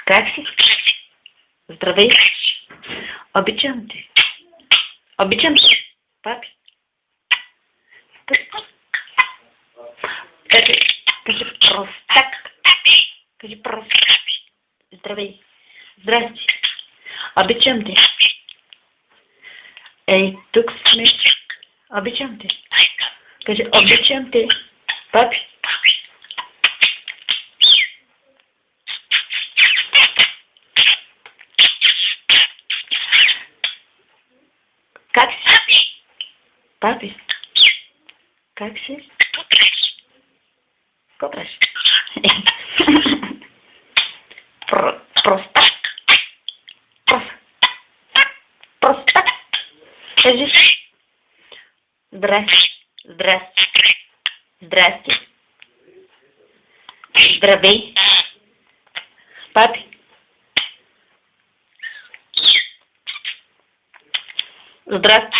Как си? Здравей. Обичам те. Обичам те. Папи. Кажи простак. Кажи простак. Здравей. Здрасти. Обичам те. Ей, тук сме. Обичам те. Кажи, обичам те. Папи. Как си? Папи. Как си? Какво правиш? Простак. Простак. Кажи. Здрасти. Здрасти. Здрасти. Здравей. Папи. Здрасти.